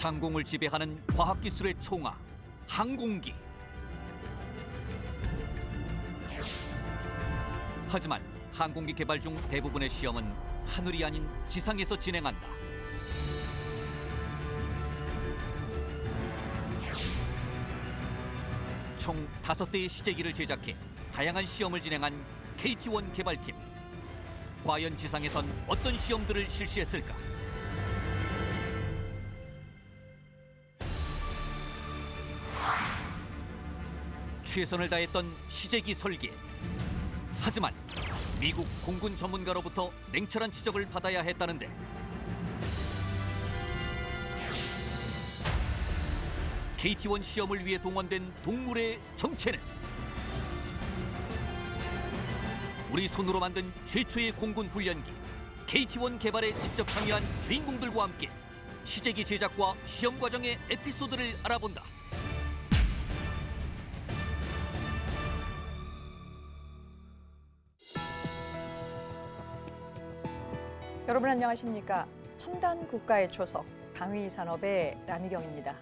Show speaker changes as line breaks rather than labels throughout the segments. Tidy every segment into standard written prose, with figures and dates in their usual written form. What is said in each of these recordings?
상공을 지배하는 과학기술의 총아, 항공기. 하지만 항공기 개발 중 대부분의 시험은 하늘이 아닌 지상에서 진행한다. 총 5대의 시제기를 제작해 다양한 시험을 진행한 KT-1 개발팀. 과연 지상에선 어떤 시험들을 실시했을까? 최선을 다했던 시제기 설계. 하지만 미국 공군 전문가로부터 냉철한 지적을 받아야 했다는데 KT-1 시험을 위해 동원된 동물의 정체는? 우리 손으로 만든 최초의 공군 훈련기 KT-1 개발에 직접 참여한 주인공들과 함께 시제기 제작과 시험 과정의 에피소드를 알아본다.
여러분 안녕하십니까? 첨단 국가의 초석, 방위 산업의 남희경입니다.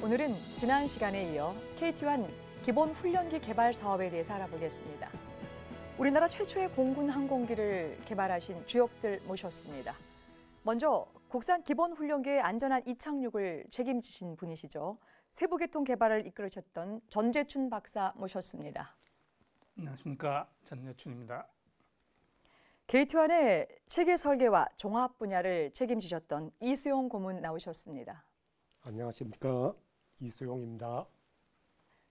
오늘은 지난 시간에 이어 KT-1 기본 훈련기 개발 사업에 대해서 알아보겠습니다. 우리나라 최초의 공군 항공기를 개발하신 주역들 모셨습니다. 먼저 국산 기본 훈련기의 안전한 이착륙을 책임지신 분이시죠. 세부계통 개발을 이끌으셨던 전재춘 박사 모셨습니다.
안녕하십니까? 전재춘입니다.
KT-1의 체계 설계와 종합 분야를 책임지셨던 이수용 고문 나오셨습니다.
안녕하십니까? 이수용입니다.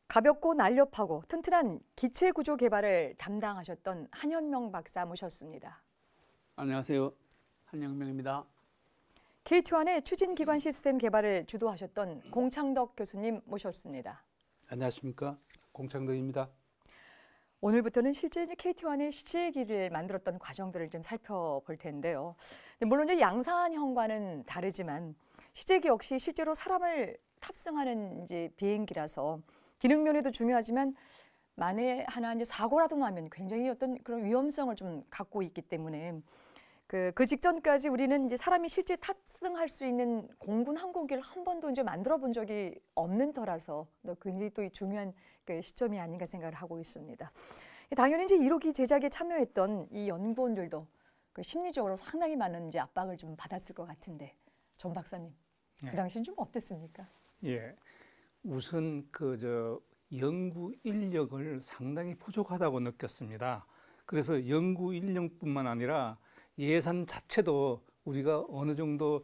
가볍고 날렵하고 튼튼한 기체 구조 개발을 담당하셨던 한현명 박사 모셨습니다.
안녕하세요. 한영명입니다.
KT-1의 추진 기관 시스템 개발을 주도하셨던 공창덕 교수님 모셨습니다.
안녕하십니까? 공창덕입니다.
오늘부터는 실제 KT-1의 시제기를 만들었던 과정들을 좀 살펴볼 텐데요. 물론 이제 양산형과는 다르지만 시제기 역시 실제로 사람을 탑승하는 이제 비행기라서 기능 면에도 중요하지만 만에 하나 이제 사고라도 나면 굉장히 어떤 그런 위험성을 좀 갖고 있기 때문에 그 직전까지 우리는 이제 사람이 실제 탑승할 수 있는 공군 항공기를 한 번도 이제 만들어 본 적이 없는 터라서 굉장히 또 중요한 그 시점이 아닌가 생각을 하고 있습니다. 당연히 이제 1호기 제작에 참여했던 이 연구원들도 그 심리적으로 상당히 많은 이제 압박을 좀 받았을 것 같은데 정 박사님, 그 당시엔 좀 어땠습니까?
예, 우선 연구 인력을 상당히 부족하다고 느꼈습니다. 그래서 연구 인력뿐만 아니라 예산 자체도 우리가 어느 정도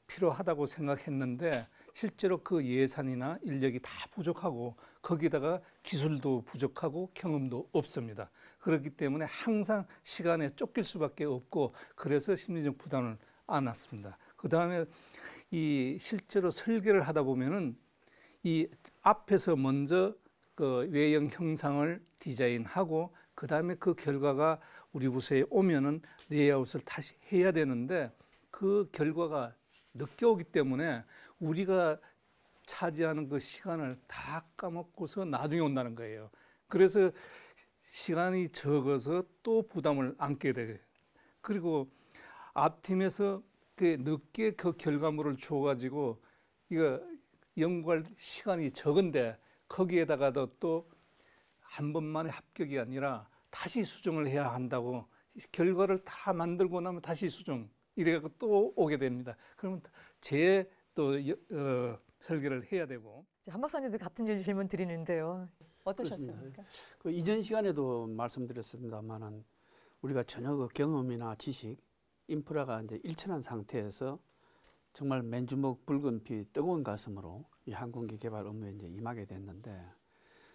필요하다고 생각했는데 실제로 그 예산이나 인력이 다 부족하고 거기다가 기술도 부족하고 경험도 없습니다. 그렇기 때문에 항상 시간에 쫓길 수밖에 없고 그래서 심리적 부담을 안았습니다. 그 다음에 이 실제로 설계를 하다 보면은 이 앞에서 먼저 그 외형 형상을 디자인하고 그 다음에 그 결과가 우리 부서에 오면은 레이아웃을 다시 해야 되는데 그 결과가 늦게 오기 때문에 우리가 차지하는 그 시간을 다 까먹고서 나중에 온다는 거예요. 그래서 시간이 적어서 또 부담을 안게 돼요. 그리고 앞팀에서 그 늦게 그 결과물을 줘가지고 이거 연구할 시간이 적은데 거기에다가도 또 한 번만에 합격이 아니라 다시 수정을 해야 한다고 결과를 다 만들고 나면 다시 수정 이래갖고 또 오게 됩니다. 그러면 제 또 설계를 해야 되고.
한 박사님도 같은 질문 드리는데요. 어떠셨습니까?
그 이전 시간에도 말씀드렸습니다만은 우리가 전혀 그 경험이나 지식, 인프라가 이제 일천한 상태에서 정말 맨주먹 붉은 피 뜨거운 가슴으로 이 항공기 개발 업무에 이제 임하게 됐는데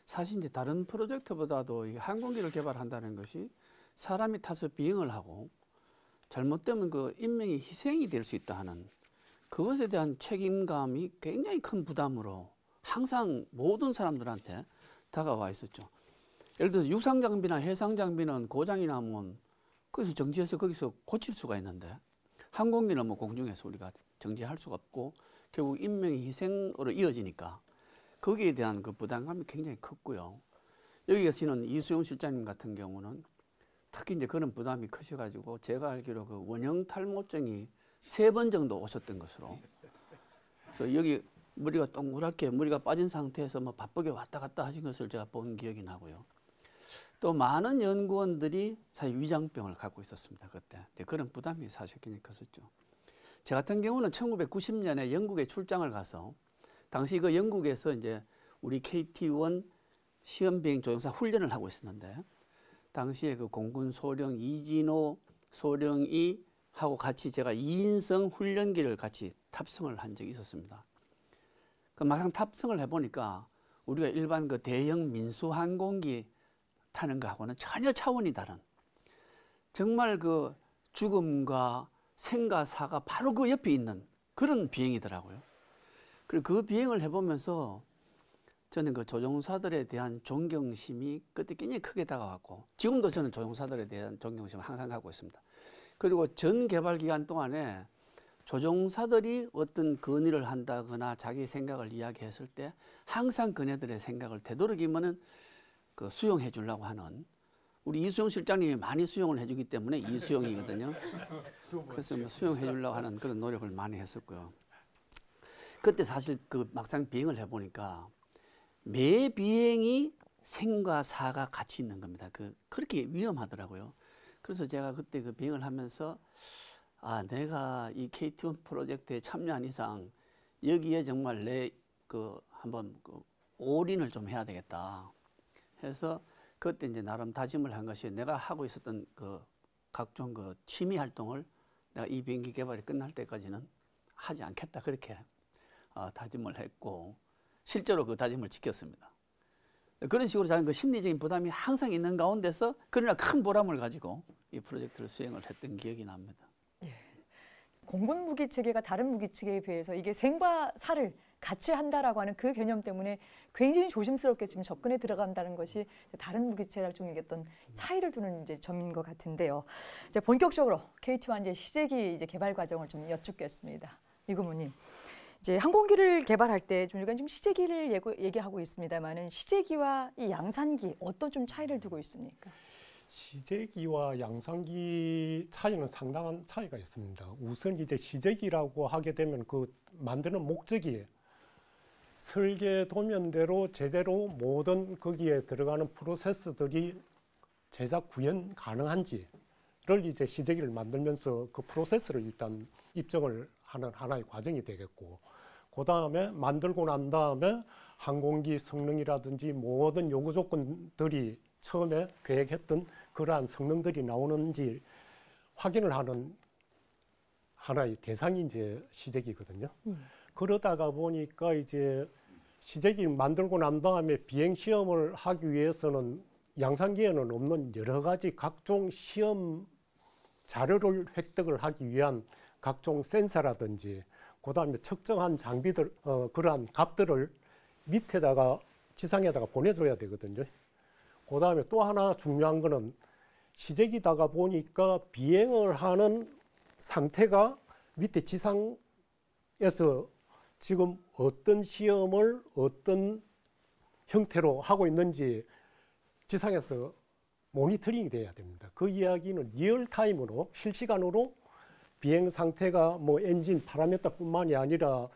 사실 이제 다른 프로젝트보다도 이 항공기를 개발한다는 것이 사람이 타서 비행을 하고 잘못되면 그 인명이 희생이 될 수 있다 하는 그것에 대한 책임감이 굉장히 큰 부담으로 항상 모든 사람들한테 다가와 있었죠. 예를 들어서 유상 장비나 해상 장비는 고장이 나면 거기서 정지해서 거기서 고칠 수가 있는데 항공기는 뭐 공중에서 우리가 정지할 수가 없고 결국 인명의 희생으로 이어지니까 거기에 대한 그 부담감이 굉장히 컸고요. 여기 계시는 이수용 실장님 같은 경우는 특히 이제 그런 부담이 크셔가지고 제가 알기로 그 원형 탈모증이 3번 정도 오셨던 것으로 그 여기 머리가 동그랗게 머리가 빠진 상태에서 뭐 바쁘게 왔다 갔다 하신 것을 제가 본 기억이 나고요. 또 많은 연구원들이 사실 위장병을 갖고 있었습니다. 그때 그런 부담이 사실 굉장히 컸었죠. 제 같은 경우는 1990년에 영국에 출장을 가서 당시 그 영국에서 이제 우리 KT-1 시험 비행 조종사 훈련을 하고 있었는데 당시에 그 공군 소령 이진호 소령이 하고 같이 제가 2인승 훈련기를 같이 탑승을 한 적이 있었습니다. 그 막상 탑승을 해보니까 우리가 일반 그 대형 민수 항공기 타는 거하고는 전혀 차원이 다른 정말 그 죽음과 생과 사가 바로 그 옆에 있는 그런 비행이더라고요. 그리고 그 비행을 해보면서 저는 그 조종사들에 대한 존경심이 그때 굉장히 크게 다가왔고 지금도 저는 조종사들에 대한 존경심을 항상 갖고 있습니다. 그리고 전 개발 기간 동안에 조종사들이 어떤 건의를 한다거나 자기 생각을 이야기했을 때 항상 그네들의 생각을 되도록이면은 그 수용해 주려고 하는 우리 이수용 실장님이 많이 수용을 해주기 때문에 이수용이거든요. 그래서 뭐 수용해 주려고 하는 그런 노력을 많이 했었고요. 그때 사실 그 막상 비행을 해보니까 매 비행이 생과 사가 같이 있는 겁니다. 그렇게 위험하더라고요. 그래서 제가 그때 그 비행을 하면서 아, 내가 이 KT-1 프로젝트에 참여한 이상 여기에 정말 내 한번 올인을 좀 해야 되겠다 해서 그때 이제 나름 다짐을 한 것이 내가 하고 있었던 그 각종 그 취미 활동을 내가 이 비행기 개발이 끝날 때까지는 하지 않겠다 그렇게 다짐을 했고 실제로 그 다짐을 지켰습니다. 그런 식으로 저는 그 심리적인 부담이 항상 있는 가운데서 그러나 큰 보람을 가지고 이 프로젝트를 수행을 했던 기억이 납니다.
공군 무기 체계가 다른 무기 체계에 비해서 이게 생과 사를 같이 한다라고 하는 그 개념 때문에 굉장히 조심스럽게 지금 접근해 들어간다는 것이 다른 무기 체계랑 좀 어떤 차이를 두는 이제 점인 것 같은데요. 이제 본격적으로 KT-1 이제 시제기 이제 개발 과정을 좀 여쭙겠습니다. 이고모님, 이제 항공기를 개발할 때 좀 우리가 좀 시제기를 얘기하고 있습니다만은 시제기와 이 양산기 어떤 좀 차이를 두고 있습니까?
시제기와 양산기 차이는 상당한 차이가 있습니다. 우선 이제 시제기라고 하게 되면 그 만드는 목적이 설계 도면대로 제대로 모든 거기에 들어가는 프로세스들이 제작 구현 가능한지를 이제 시제기를 만들면서 그 프로세스를 일단 입증을 하는 하나의 과정이 되겠고, 그 다음에 만들고 난 다음에 항공기 성능이라든지 모든 요구 조건들이 처음에 계획했던 그러한 성능들이 나오는지 확인을 하는 하나의 대상이 이제 시제기거든요. 그러다가 보니까 이제 시제기 만들고 난 다음에 비행 시험을 하기 위해서는 양산기에는 없는 여러 가지 각종 시험 자료를 획득을 하기 위한 각종 센서라든지 그다음에 측정한 장비들 그러한 값들을 밑에다가 지상에다가 보내줘야 되거든요. 그다음에 또 하나 중요한 거는 시제기다가 보니까 비행을 하는 상태가 밑에 지상에서 지금 어떤 시험을 어떤 형태로 하고 있는지 지상에서 모니터링이 돼야 됩니다. 그 이야기는 리얼타임으로 실시간으로 비행 상태가 뭐 엔진 파라미터뿐만이 아니라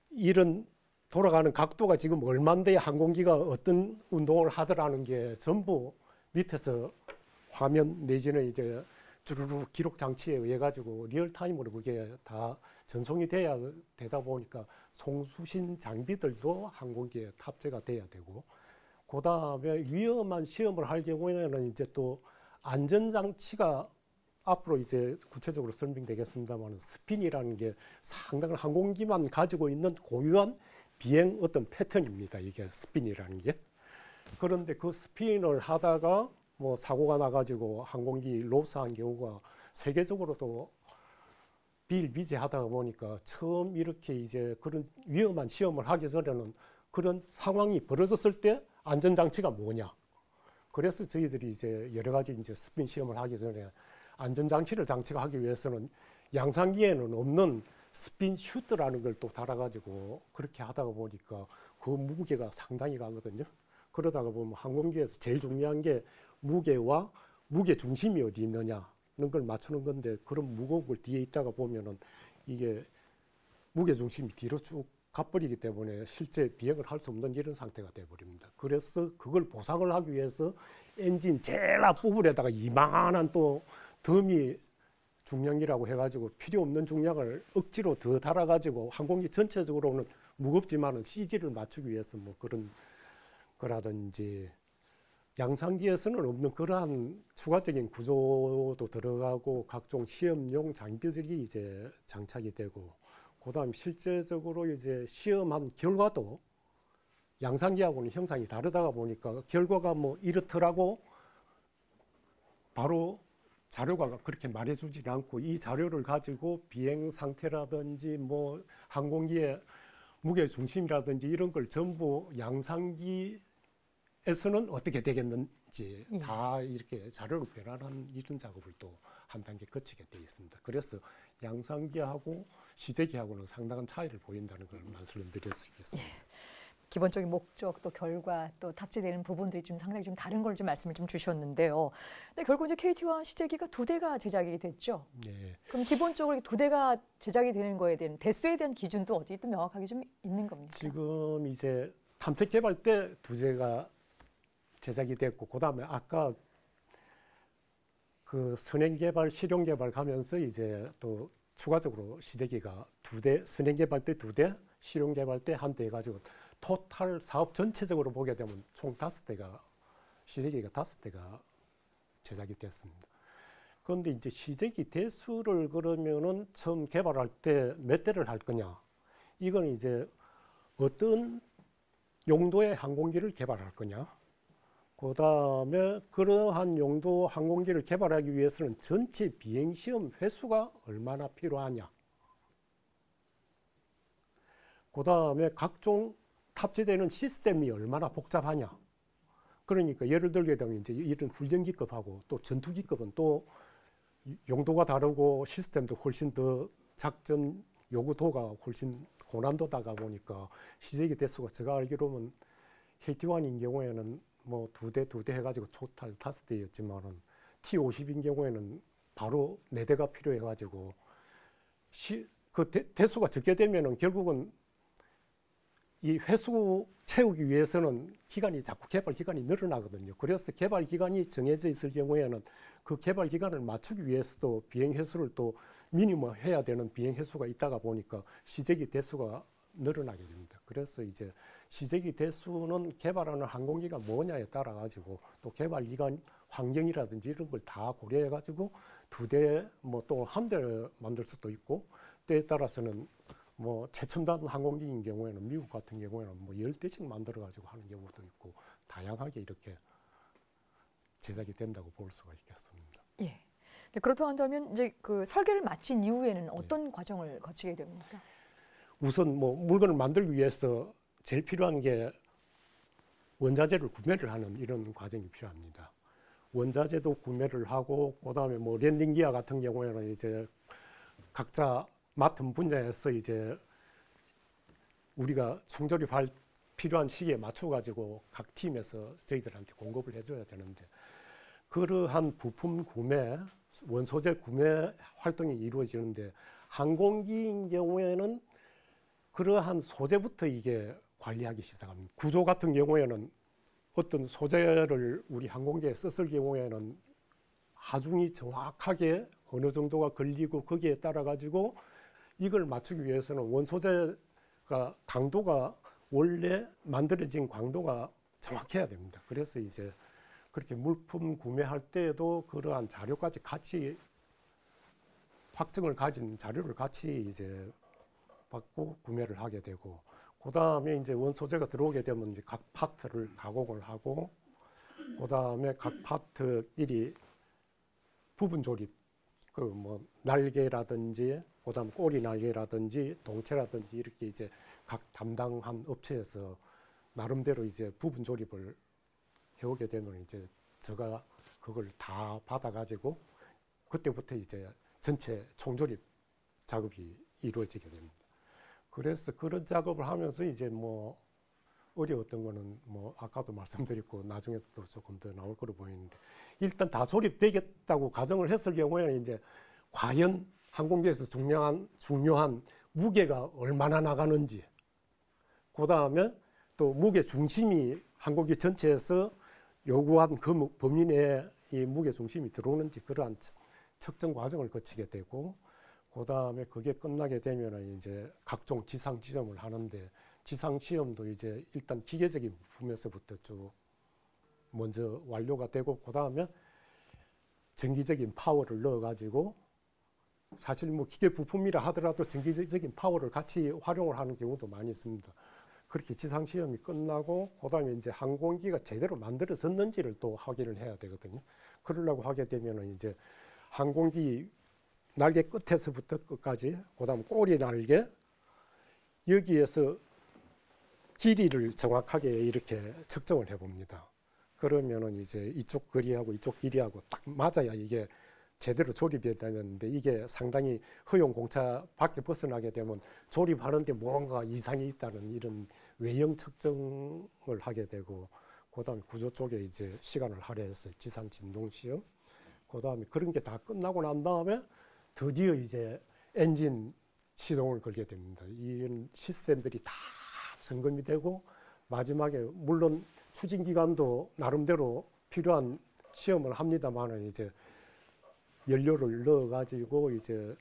이런 돌아가는 각도가 지금 얼마인데 항공기가 어떤 운동을 하더라는 게 전부 밑에서 화면 내지는 이제 주르르 기록 장치에 의해 가지고 리얼타임으로 그게 다 전송이 돼야 되다 보니까 송수신 장비들도 항공기에 탑재가 돼야 되고, 그 다음에 위험한 시험을 할 경우에는 이제 또 안전장치가 앞으로 이제 구체적으로 설명되겠습니다만 스핀이라는 게 상당한 항공기만 가지고 있는 고유한 비행 어떤 패턴입니다. 이게 스핀이라는 게. 그런데 그 스핀을 하다가 뭐 사고가 나가지고 항공기 로스한 경우가 세계적으로도 비일비재하다 보니까 처음 이렇게 이제 그런 위험한 시험을 하기 전에는 그런 상황이 벌어졌을 때 안전장치가 뭐냐. 그래서 저희들이 이제 여러 가지 이제 스핀 시험을 하기 전에 안전장치를 장착하기 위해서는 양산기에는 없는 스핀 슈트라는 걸 또 달아가지고 그렇게 하다가 보니까 그 무게가 상당히 가거든요. 그러다가 보면 항공기에서 제일 중요한 게 무게와 무게 중심이 어디 있느냐는 걸 맞추는 건데, 그런 무거운 걸 뒤에 있다가 보면은 이게 무게 중심이 뒤로 쭉 가버리기 때문에 실제 비행을 할 수 없는 이런 상태가 되어버립니다. 그래서 그걸 보상을 하기 위해서 엔진 제일 앞부분에다가 이만한 또 더미 중량이라고 해가지고 필요 없는 중량을 억지로 더 달아가지고 항공기 전체적으로는 무겁지만은 CG를 맞추기 위해서 뭐 그런 거라든지 양산기에서는 없는 그러한 추가적인 구조도 들어가고 각종 시험용 장비들이 이제 장착이 되고 그다음 실제적으로 이제 시험한 결과도 양산기하고는 형상이 다르다가 보니까 결과가 뭐 이렇더라고 바로 자료가 그렇게 말해주지 않고 이 자료를 가지고 비행 상태라든지 뭐 항공기의 무게 중심이라든지 이런 걸 전부 양산기에서는 어떻게 되겠는지 다 이렇게 자료를 변환하는 이런 작업을 또 한 단계 거치게 되어 있습니다. 그래서 양산기하고 시제기하고는 상당한 차이를 보인다는 걸 말씀드릴 수 있겠습니다.
기본적인 목적 또 결과 또 탑재되는 부분들이 좀 상당히 좀 다른 걸 좀 말씀을 좀 주셨는데요. 근데 결국 이제 KT-1 시제기가 2대가 제작이 됐죠.
네.
그럼 기본적으로 2대가 제작이 되는 거에 대한 대수에 대한 기준도 어디 또 명확하게 좀 있는 겁니까?
지금 이제 탐색 개발 때 2대가 제작이 됐고 그다음에 아까 그 선행 개발, 실용 개발 가면서 이제 또 추가적으로 시제기가 2대, 선행 개발 때 2대, 실용 개발 때 1대 해가지고 토탈 사업 전체적으로 보게 되면 총 5대가 시제기가 5대가 제작이 됐습니다. 그런데 이제 시제기 대수를 그러면은 처음 개발할 때 몇 대를 할 거냐? 이건 이제 어떤 용도의 항공기를 개발할 거냐? 그 다음에 그러한 용도 항공기를 개발하기 위해서는 전체 비행시험 횟수가 얼마나 필요하냐. 그 다음에 각종 탑재되는 시스템이 얼마나 복잡하냐. 그러니까 예를 들게 되면 이제 이런 훈련기급하고 또 전투기급은 또 용도가 다르고 시스템도 훨씬 더 작전 요구도가 훨씬 고난도다가 보니까 시제기 대수가 제가 알기로는 KT-1인 경우에는 뭐 2대 해가지고 토탈 5대였지만은 T-50인 경우에는 바로 4대가 필요해가지고 그 대수가 적게 되면은 결국은 이 회수 채우기 위해서는 기간이 자꾸 개발 기간이 늘어나거든요. 그래서 개발 기간이 정해져 있을 경우에는 그 개발 기간을 맞추기 위해서도 비행 횟수를 또 미니멈 해야 되는 비행 횟수가 있다가 보니까 시제기 대수가 늘어나게 됩니다. 그래서 이제 시제기 대수는 개발하는 항공기가 뭐냐에 따라 가지고 또 개발 기간 환경이라든지 이런 걸 다 고려해 가지고 2대 뭐 또 1대 만들 수도 있고 때에 따라서는 뭐 최첨단 항공기인 경우에는 미국 같은 경우에는 뭐 10대씩 만들어 가지고 하는 경우도 있고 다양하게 이렇게 제작이 된다고 볼 수가 있겠습니다.
예. 그렇다고 한다면 이제 그 설계를 마친 이후에는 어떤 과정을 거치게 됩니까?
우선 뭐 물건을 만들기 위해서 제일 필요한 게 원자재를 구매를 하는 이런 과정이 필요합니다. 원자재도 구매를 하고 그다음에 뭐 랜딩 기어 같은 경우에는 이제 각자 맡은 분야에서 이제 우리가 총조립할 필요한 시기에 맞춰 가지고 각 팀에서 저희들한테 공급을 해줘야 되는데 그러한 부품 구매, 원소재 구매 활동이 이루어지는데 항공기인 경우에는 그러한 소재부터 이게 관리하기 시작합니다. 구조 같은 경우에는 어떤 소재를 우리 항공기에 썼을 경우에는 하중이 정확하게 어느 정도가 걸리고 거기에 따라 가지고 이걸 맞추기 위해서는 원소재가 강도가 원래 만들어진 강도가 정확해야 됩니다. 그래서 이제 그렇게 물품 구매할 때에도 그러한 자료까지 같이 확증을 가진 자료를 같이 이제 받고 구매를 하게 되고 그 다음에 이제 원소재가 들어오게 되면 이제 각 파트를 가공을 하고 그 다음에 각 파트끼리 부분 조립 그 뭐 날개라든지 그다음 꼬리 날개라든지 동체라든지 이렇게 이제 각 담당한 업체에서 나름대로 이제 부분 조립을 해오게 되면 이제 제가 그걸 다 받아가지고 그때부터 이제 전체 총조립 작업이 이루어지게 됩니다. 그래서 그런 작업을 하면서 이제 뭐 어려웠던 거는 뭐 아까도 말씀드렸고 나중에도 또 조금 더 나올 거로 보이는데 일단 다 조립되겠다고 가정을 했을 경우에는 이제 과연 항공기에서 중요한 무게가 얼마나 나가는지, 그 다음에 또 무게 중심이 항공기 전체에서 요구한 그 범위 내에 이 무게 중심이 들어오는지 그러한 측정 과정을 거치게 되고, 그 다음에 그게 끝나게 되면 이제 각종 지상 시험을 하는데, 지상 시험도 이제 일단 기계적인 부품에서부터 쭉 먼저 완료가 되고, 그 다음에 전기적인 파워를 넣어가지고, 사실 뭐 기계 부품이라 하더라도 전기적인 파워를 같이 활용을 하는 경우도 많이 있습니다. 그렇게 지상 시험이 끝나고, 그 다음에 이제 항공기가 제대로 만들어졌는지를 또 확인을 해야 되거든요. 그러려고 하게 되면 이제 항공기 날개 끝에서부터 끝까지, 그 다음 꼬리 날개, 여기에서 길이를 정확하게 이렇게 측정을 해봅니다. 그러면은 이제 이쪽 거리하고 이쪽 길이하고 딱 맞아야 이게 제대로 조립이 되는데, 이게 상당히 허용 공차 밖에 벗어나게 되면 조립하는데 뭔가 이상이 있다는 이런 외형 측정을 하게 되고, 그 다음에 구조 쪽에 이제 시간을 할애해서 지상 진동 시험, 그 다음에 그런 게 다 끝나고 난 다음에 드디어 이제 엔진 시동을 걸게 됩니다. 이런 시스템들이 다 점검이 되고, 마지막에 물론 추진 기간도 나름대로 필요한 시험을 합니다만은, 이제 연료를 넣어가지고 이제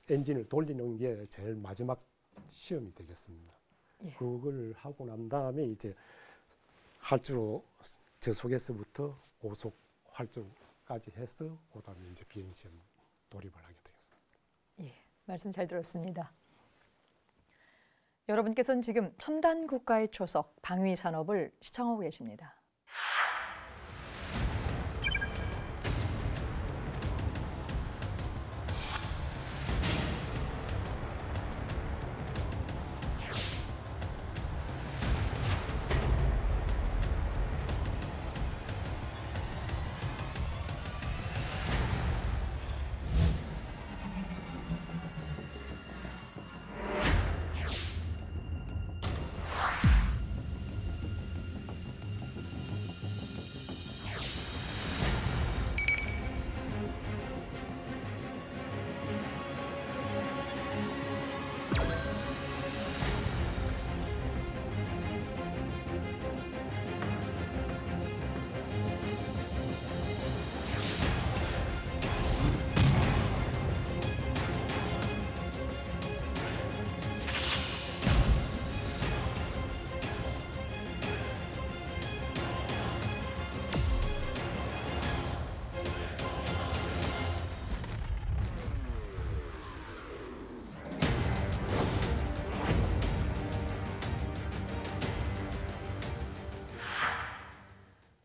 엔진을 돌리는 게 제일 마지막 시험이 되겠습니다.
예.
그걸 하고 난 다음에 이제 활주로 저속에서부터 고속 활주로까지 해서 그다음에 이제 비행 시험 돌입을 하게 되겠습니다.
예, 말씀 잘 들었습니다. 여러분께서는 지금 첨단 국가의 초석 방위 산업을 시청하고 계십니다.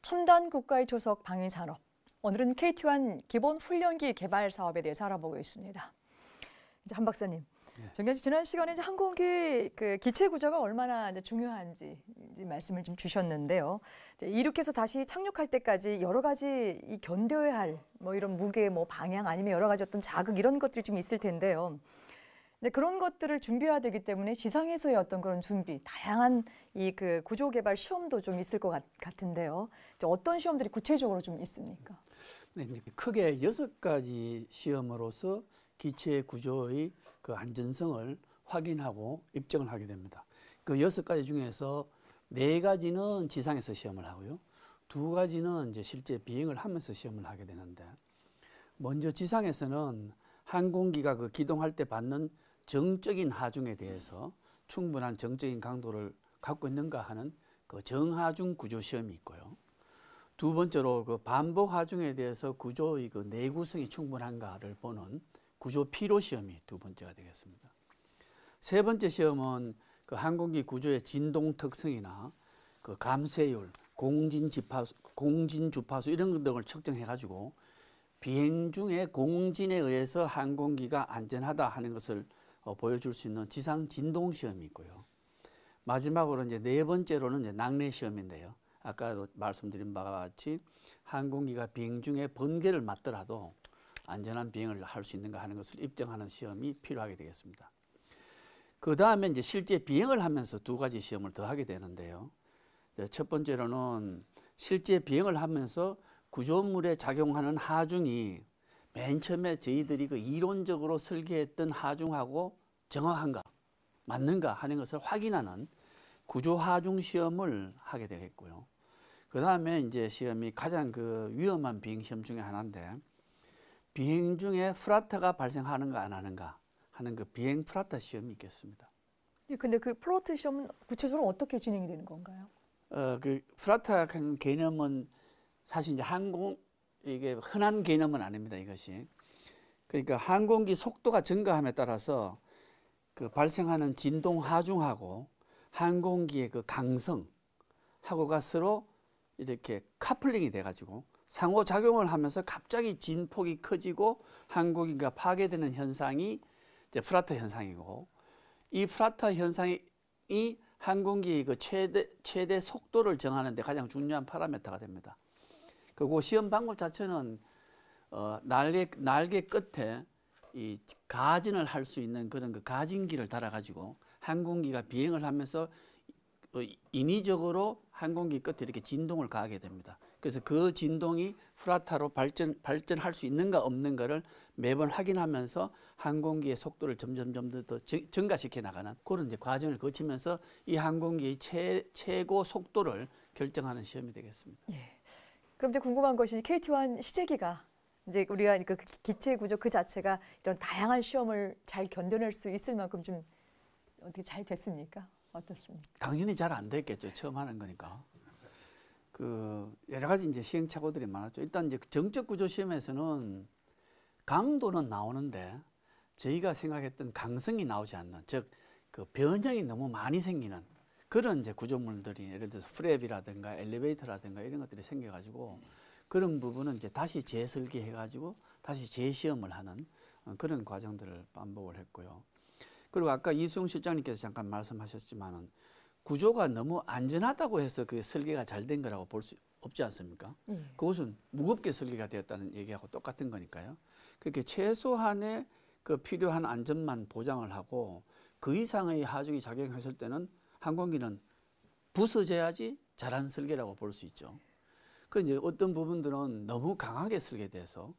첨단 국가의 초석 방위 산업. 오늘은 KT1 기본 훈련기 개발 사업에 대해서 알아보고 있습니다. 이제 한 박사님, 정현 씨 지난 시간에 이제 항공기 그 기체 구조가 얼마나 이제 중요한지 이제 말씀을 좀 주셨는데요. 이제 이륙해서 다시 착륙할 때까지 여러 가지 이 견뎌야 할 뭐 이런 무게, 뭐 방향 아니면 여러 가지 어떤 자극 이런 것들이 좀 있을 텐데요. 근데 그런 것들을 준비해야 되기 때문에 지상에서의 어떤 그런 준비, 다양한 이 그 구조 개발 시험도 좀 있을 것 같은데요. 이제 어떤 시험들이 구체적으로 좀 있습니까?
네, 크게 6가지 시험으로서 기체 구조의 그 안전성을 확인하고 입증을 하게 됩니다. 그 6가지 중에서 4가지는 지상에서 시험을 하고요. 2가지는 이제 실제 비행을 하면서 시험을 하게 되는데, 먼저 지상에서는 항공기가 그 기동할 때 받는 정적인 하중에 대해서 충분한 정적인 강도를 갖고 있는가 하는 그 정하중 구조 시험이 있고요. 2번째로 그 반복 하중에 대해서 구조의 그 내구성이 충분한가를 보는 구조 피로 시험이 2번째가 되겠습니다. 3번째 시험은 그 항공기 구조의 진동 특성이나 그 감쇄율, 공진 주파수 이런 것 등을 측정해 가지고 비행 중에 공진에 의해서 항공기가 안전하다 하는 것을 보여줄 수 있는 지상 진동 시험이 있고요. 마지막으로 이제 4번째로는 이제 낙뢰 시험인데요. 아까도 말씀드린 바와 같이 항공기가 비행 중에 번개를 맞더라도 안전한 비행을 할 수 있는가 하는 것을 입증하는 시험이 필요하게 되겠습니다. 그 다음에 이제 실제 비행을 하면서 2가지 시험을 더 하게 되는데요. 첫 번째로는 실제 비행을 하면서 구조물에 작용하는 하중이 맨 처음에 저희들이 그 이론적으로 설계했던 하중하고 정확한가, 맞는가 하는 것을 확인하는 구조 하중 시험을 하게 되겠고요. 그 다음에 이제 시험이 가장 그 위험한 비행 시험 중에 하나인데, 비행 중에 플라터가 발생하는가 안 하는가 하는 그 비행 플라터 시험이 있겠습니다.
근데 그 플로트 시험은 구체적으로 어떻게 진행이 되는 건가요?
그 플라터라는 개념은 사실 이제 이게 흔한 개념은 아닙니다. 이것이. 그러니까 항공기 속도가 증가함에 따라서 그 발생하는 진동 하중하고 항공기의 그 강성하고가 서로 이렇게 카플링이 돼가지고 상호작용을 하면서 갑자기 진폭이 커지고 항공기가 파괴되는 현상이 이제 플라터 현상이고, 이 플라터 현상이 항공기의 그 최대 속도를 정하는 데 가장 중요한 파라미터가 됩니다. 그리고 시험 방법 자체는 날개 끝에 이 가진을 할 수 있는 그런 그 가진기를 달아가지고 항공기가 비행을 하면서 인위적으로 항공기 끝에 이렇게 진동을 가하게 됩니다. 그래서 그 진동이 플라터로 발전할 수 있는가 없는가를 매번 확인하면서 항공기의 속도를 점점 더 증가시켜 나가는 그런 이제 과정을 거치면서 이 항공기의 최고 속도를 결정하는 시험이 되겠습니다.
예. 그럼 이제 궁금한 것이 KT-1 시제기가 이제 우리가 그 기체 구조 그 자체가 이런 다양한 시험을 잘 견뎌낼 수 있을 만큼 좀 어떻게 잘 됐습니까? 어떻습니까?
당연히 잘 안 됐겠죠. 처음 하는 거니까. 그 여러 가지 이제 시행착오들이 많았죠. 일단 이제 정적 구조 시험에서는 강도는 나오는데 저희가 생각했던 강성이 나오지 않는, 즉 그 변형이 너무 많이 생기는 그런 이제 구조물들이, 예를 들어서 프랩이라든가 엘리베이터라든가 이런 것들이 생겨가지고 그런 부분은 이제 다시 재설계해가지고 다시 재시험을 하는 그런 과정들을 반복을 했고요. 그리고 아까 이수영 실장님께서 잠깐 말씀하셨지만은 구조가 너무 안전하다고 해서 그 설계가 잘 된 거라고 볼 수 없지 않습니까? 그것은 무겁게 설계가 되었다는 얘기하고 똑같은 거니까요. 그렇게 최소한의 그 필요한 안전만 보장을 하고 그 이상의 하중이 작용했을 때는 항공기는 부서져야지 잘한 설계라고 볼 수 있죠. 그 이제 어떤 부분들은 너무 강하게 설계돼서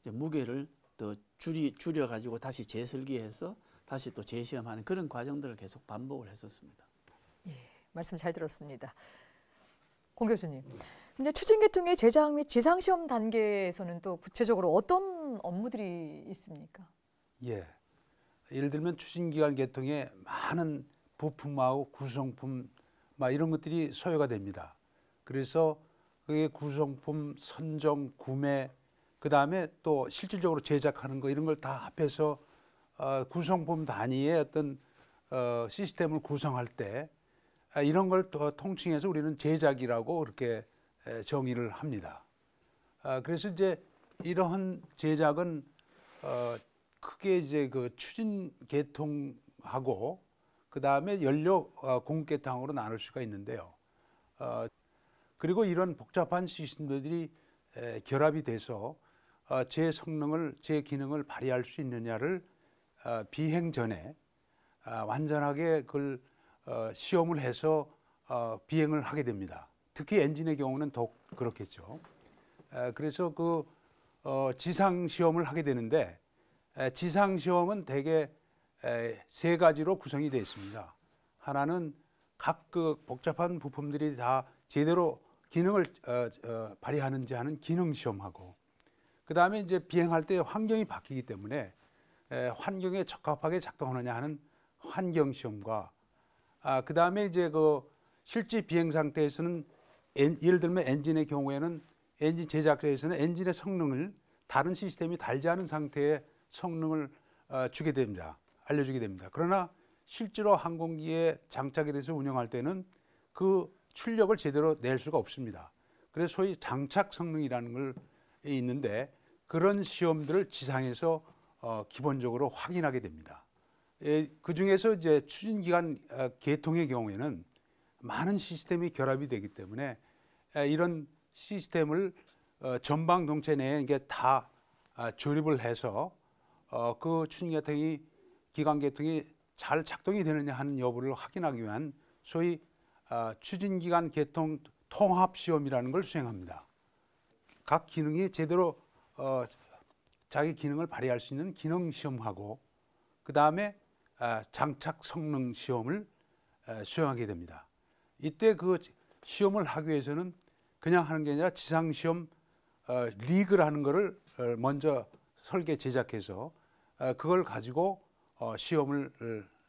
이제 무게를 더 줄여가지고 다시 재설계해서 다시 또 재시험하는 그런 과정들을 계속 반복을 했었습니다.
예, 말씀 잘 들었습니다. 공 교수님, 이제 추진 계통의 제작 및 지상 시험 단계에서는 또 구체적으로 어떤 업무들이 있습니까?
예. 예를 들면 추진기관 계통에 많은 부품하고 구성품 막 이런 것들이 소요가 됩니다. 그래서 그게 구성품 선정, 구매, 그 다음에 또 실질적으로 제작하는 거 이런 걸 다 합해서 구성품 단위의 어떤 시스템을 구성할 때 이런 걸 더 통칭해서 우리는 제작이라고 그렇게 정의를 합니다. 그래서 이제 이러한 제작은 크게 이제 그 추진 계통하고 그 다음에 연료 공급 계통으로 나눌 수가 있는데요. 그리고 이런 복잡한 시스템들이 결합이 돼서 제 성능을, 제 기능을 발휘할 수 있느냐를 비행 전에 완전하게 그걸 시험을 해서 비행을 하게 됩니다. 특히 엔진의 경우는 더욱 그렇겠죠. 그래서 그 지상 시험을 하게 되는데 지상 시험은 대개 세 가지로 구성이 되어 있습니다. 하나는 각 그 복잡한 부품들이 다 제대로 기능을 발휘하는지 하는 기능 시험하고, 그 다음에 이제 비행할 때 환경이 바뀌기 때문에 환경에 적합하게 작동하느냐 하는 환경 시험과, 그 다음에 이제 그 실제 비행 상태에서는 예를 들면 엔진의 경우에는 엔진 제작자에서는 엔진의 성능을 다른 시스템이 달지 않은 상태의 성능을 주게 됩니다. 알려주게 됩니다. 그러나 실제로 항공기에 장착이 돼서 운영할 때는 그 출력을 제대로 낼 수가 없습니다. 그래서 소위 장착 성능이라는 걸 있는데 그런 시험들을 지상에서 기본적으로 확인하게 됩니다. 그 중에서 이제 추진기관 계통의 경우에는 많은 시스템이 결합이 되기 때문에 이런 시스템을 전방동체 내에 이게 다 조립을 해서 그 추진계통이 기관 계통이 잘 작동이 되느냐 하는 여부를 확인하기 위한 소위 추진기관 계통 통합시험이라는 걸 수행합니다. 각 기능이 제대로 자기 기능을 발휘할 수 있는 기능시험하고, 그 다음에 장착 성능 시험을 수행하게 됩니다. 이때 그 시험을 하기 위해서는 그냥 하는 게 아니라 지상시험 리그라는 거를 먼저 설계 제작해서 그걸 가지고 시험을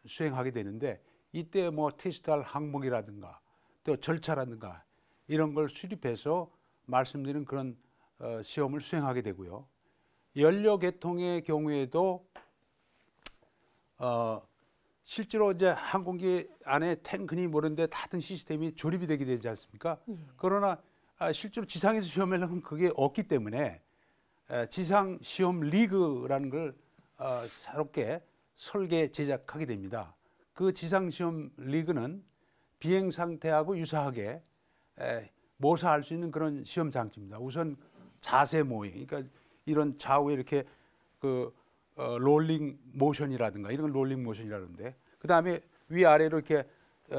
수행하게 되는데, 이때 뭐 테스트할 항목이라든가 또 절차라든가 이런 걸 수립해서 말씀드린 그런 시험을 수행하게 되고요. 연료 계통의 경우에도 실제로 이제 항공기 안에 탱크니 뭐런데 다른 시스템이 조립이 되게 되지 않습니까? 그러나 실제로 지상에서 시험하려면 그게 없기 때문에 지상 시험 리그라는 걸 새롭게 설계 제작하게 됩니다. 그 지상 시험 리그는 비행 상태하고 유사하게 모사할 수 있는 그런 시험 장치입니다. 우선 자세 모행, 그러니까 이런 좌우에 이렇게 그 롤링 모션이라든가 이런 걸 롤링 모션이라는데, 그 다음에 위아래로 이렇게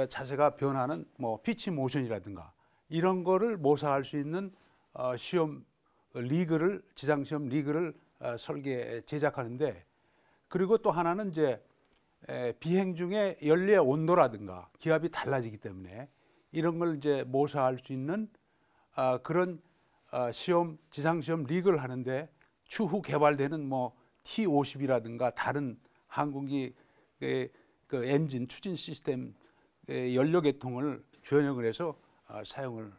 자세가 변하는 뭐 피치 모션이라든가 이런 거를 모사할 수 있는 시험 리그를, 지상 시험 리그를 설계 제작하는데, 그리고 또 하나는 이제 비행 중에 연료의 온도라든가 기압이 달라지기 때문에 이런 걸 이제 모사할 수 있는 그런 시험, 지상 시험 리그를 하는데, 추후 개발되는 뭐 T-50이라든가 다른 항공기 그 엔진 추진 시스템 연료 계통을 변형을 해서 사용을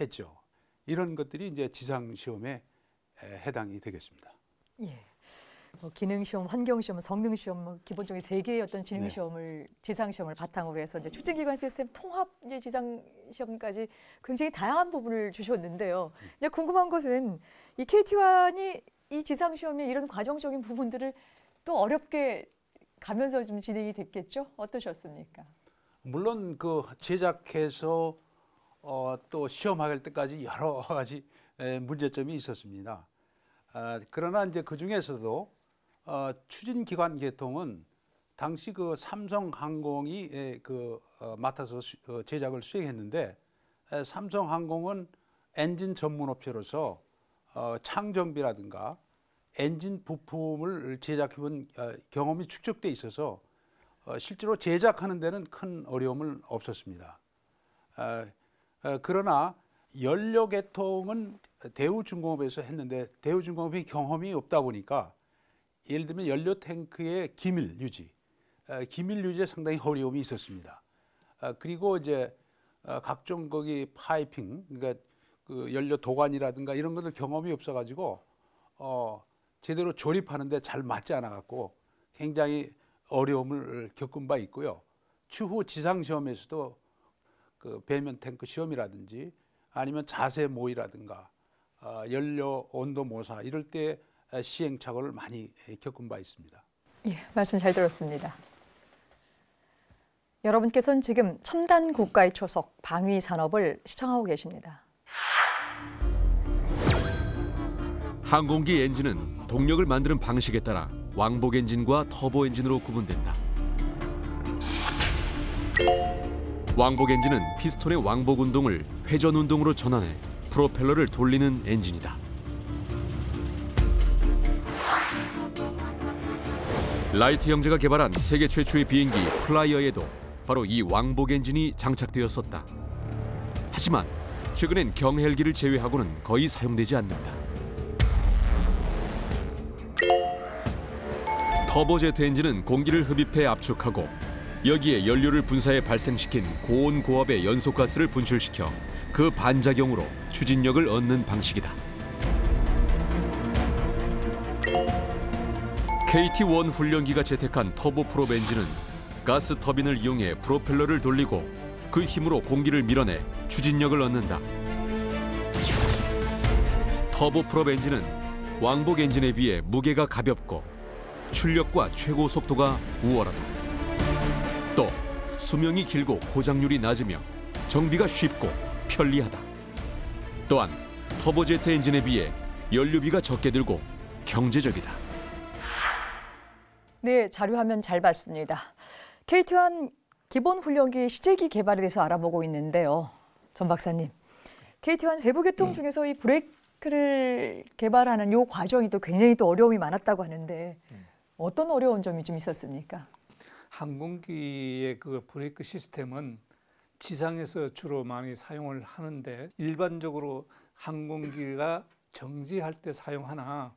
했죠. 이런 것들이 이제 지상 시험에 해당이 되겠습니다.
예. 뭐 기능 시험, 환경 시험, 성능 시험, 뭐 기본적인 세 개의 어떤 지능
네.
시험을 지상 시험을 바탕으로 해서 이제 추진 기관 시스템 통합 이제 지상 시험까지 굉장히 다양한 부분을 주셨는데요. 이제 궁금한 것은 이 KT1이 이 지상 시험의 이런 과정적인 부분들을 또 어렵게 가면서 좀 진행이 됐겠죠? 어떠셨습니까?
물론 그 제작해서 또 시험할 때까지 여러 가지 문제점이 있었습니다. 그러나 이제 그 중에서도 추진 기관 계통은 당시 그 삼성항공이 맡아서 제작을 수행했는데, 삼성항공은 엔진 전문 업체로서 창정비라든가 엔진 부품을 제작해본 경험이 축적돼 있어서 실제로 제작하는 데는 큰 어려움은 없었습니다. 그러나 연료 계통은 대우중공업에서 했는데, 대우중공업이 경험이 없다 보니까 예를 들면 연료 탱크의 기밀 유지에 상당히 어려움이 있었습니다. 그리고 이제 각종 거기 파이핑, 그러니까 그 연료 도관이라든가 이런 것들 경험이 없어가지고 제대로 조립하는데 잘 맞지 않아갖고 굉장히 어려움을 겪은 바 있고요. 추후 지상 시험에서도 그 배면 탱크 시험이라든지 아니면 자세 모의라든가 연료 온도 모사 이럴 때 시행착오를 많이 겪은 바 있습니다.
예, 말씀 잘 들었습니다. 여러분께서는 지금 첨단 국가의 초석 방위 산업을 시청하고 계십니다.
항공기 엔진은 동력을 만드는 방식에 따라 왕복 엔진과 터보 엔진으로 구분된다. 왕복 엔진은 피스톤의 왕복 운동을 회전 운동으로 전환해 프로펠러를 돌리는 엔진이다. 라이트 형제가 개발한 세계 최초의 비행기 플라이어에도 바로 이 왕복 엔진이 장착되었었다. 하지만 최근엔 경헬기를 제외하고는 거의 사용되지 않는다. 터보제트 엔진은 공기를 흡입해 압축하고 여기에 연료를 분사해 발생시킨 고온 고압의 연소가스를 분출시켜 그 반작용으로 추진력을 얻는 방식이다. KT-1 훈련기가 채택한 터보프롭 엔진은 가스 터빈을 이용해 프로펠러를 돌리고 그 힘으로 공기를 밀어내 추진력을 얻는다. 터보프롭 엔진은 왕복 엔진에 비해 무게가 가볍고 출력과 최고 속도가 우월하다. 또 수명이 길고 고장률이 낮으며 정비가 쉽고 편리하다. 또한 터보제트 엔진에 비해 연료비가 적게 들고 경제적이다.
네, 자료화면 잘 봤습니다. KT1 기본 훈련기 시제기 개발에 대해서 알아보고 있는데요. 전 박사님, KT1 세부 계통 중에서 이 브레이크를 개발하는 이 과정이 또 굉장히 또 어려움이 많았다고 하는데 어떤 어려운 점이 좀 있었습니까?
항공기의 그 브레이크 시스템은 지상에서 주로 많이 사용을 하는데 일반적으로 항공기가 정지할 때 사용하나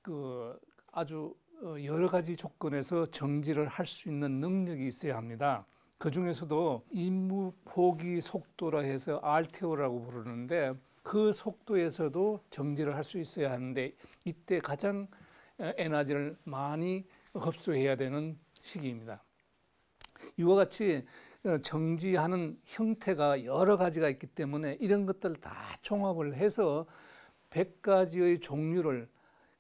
그 아주 여러 가지 조건에서 정지를 할 수 있는 능력이 있어야 합니다. 그 중에서도 임무 포기 속도라 해서 RTO라고 부르는데 그 속도에서도 정지를 할 수 있어야 하는데 이때 가장 에너지를 많이 흡수해야 되는 시기입니다. 이와 같이 정지하는 형태가 여러 가지가 있기 때문에 이런 것들을 다 종합을 해서 100가지의 종류를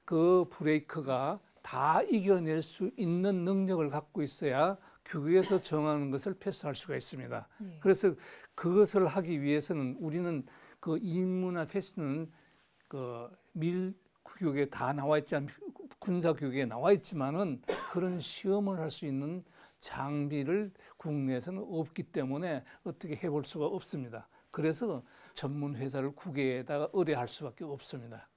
그 브레이크가 다 이겨낼 수 있는 능력을 갖고 있어야 규격에서 정하는 것을 패스할 수가 있습니다. 그래서 그것을 하기 위해서는 우리는 그 임무나 패스는 그 밀 규격에 다 나와 있지 않 군사 규격에 나와 있지만은 그런 시험을 할 수 있는 장비를 국내에서는 없기 때문에 어떻게 해볼 수가 없습니다. 그래서 전문 회사를 국외에다가 의뢰할 수밖에 없습니다.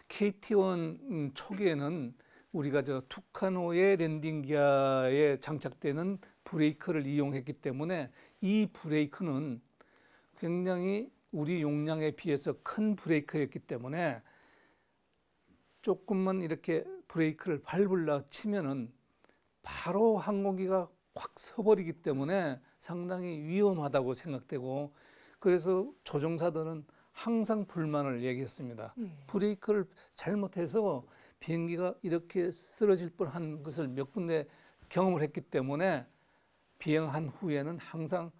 KT-1 초기에는 우리가 저 투카노의 랜딩 기아에 장착되는 브레이크를 이용했기 때문에 이 브레이크는 굉장히 우리 용량에 비해서 큰 브레이크였기 때문에 조금만 이렇게 브레이크를 밟으려 치면은 바로 항공기가 확 서버리기 때문에 상당히 위험하다고 생각되고 그래서 조종사들은 항상 불만을 얘기했습니다. 브레이크를 잘못해서 비행기가 이렇게 쓰러질 뻔한 것을 몇 군데 경험을 했기 때문에 비행한 후에는 항상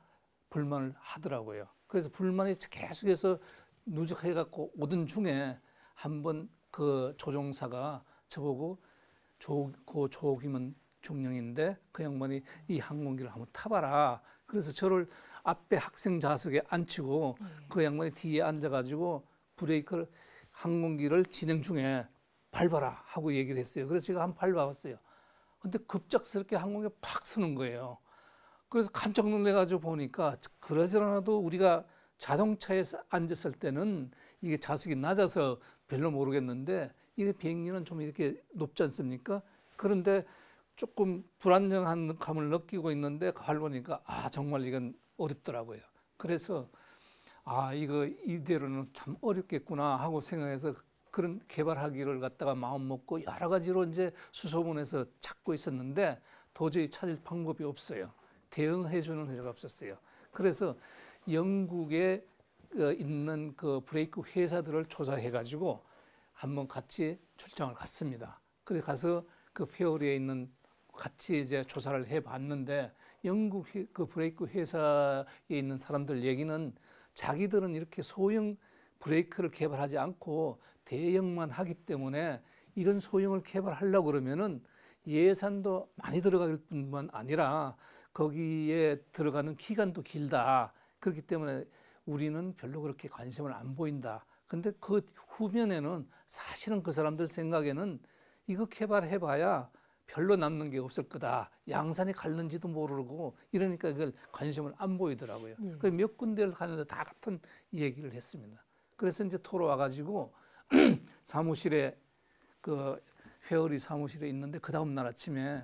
불만을 하더라고요. 그래서 불만이 계속해서 누적해갖고 오던 중에 한번 그 조종사가 저보고 조기문 중령인데 그 양반이 이 항공기를 한번 타봐라. 그래서 저를 앞에 학생 좌석에 앉히고 그 양반이 뒤에 앉아가지고 브레이크를 항공기를 진행 중에 밟아라 하고 얘기를 했어요. 그래서 제가 한번 밟아봤어요. 근데 급작스럽게 항공기가 팍 서는 거예요. 그래서 깜짝 놀래가지고 보니까 그러지 않아도 우리가 자동차에 앉았을 때는 이게 좌석이 낮아서 별로 모르겠는데 이게 비행기는 좀 이렇게 높지 않습니까? 그런데 조금 불안정한 감을 느끼고 있는데 밟으니까 정말 이건 어렵더라고요. 그래서 이거 이대로는 참 어렵겠구나 하고 생각해서 그런 개발하기를 갖다가 마음 먹고 여러 가지로 이제 수소문해서 찾고 있었는데 도저히 찾을 방법이 없어요. 대응해 주는 회사가 없었어요. 그래서 영국에 있는 그 브레이크 회사들을 조사해 가지고 한번 같이 출장을 갔습니다. 그래서 가서 그 페어리에 있는 같이 이제 조사를 해 봤는데 영국 그 브레이크 회사에 있는 사람들 얘기는 자기들은 이렇게 소형 브레이크를 개발하지 않고 대형만 하기 때문에 이런 소형을 개발하려고 그러면은 예산도 많이 들어갈 뿐만 아니라 거기에 들어가는 기간도 길다. 그렇기 때문에 우리는 별로 그렇게 관심을 안 보인다. 근데 그 후면에는 사실은 그 사람들 생각에는 이거 개발해봐야 별로 남는 게 없을 거다. 양산이 갈는지도 모르고 이러니까 그걸 관심을 안 보이더라고요. 그래서 몇 군데를 가는데 다 같은 얘기를 했습니다. 그래서 이제 토로 와가지고 사무실에 그 페어리 사무실에 있는데 그 다음 날 아침에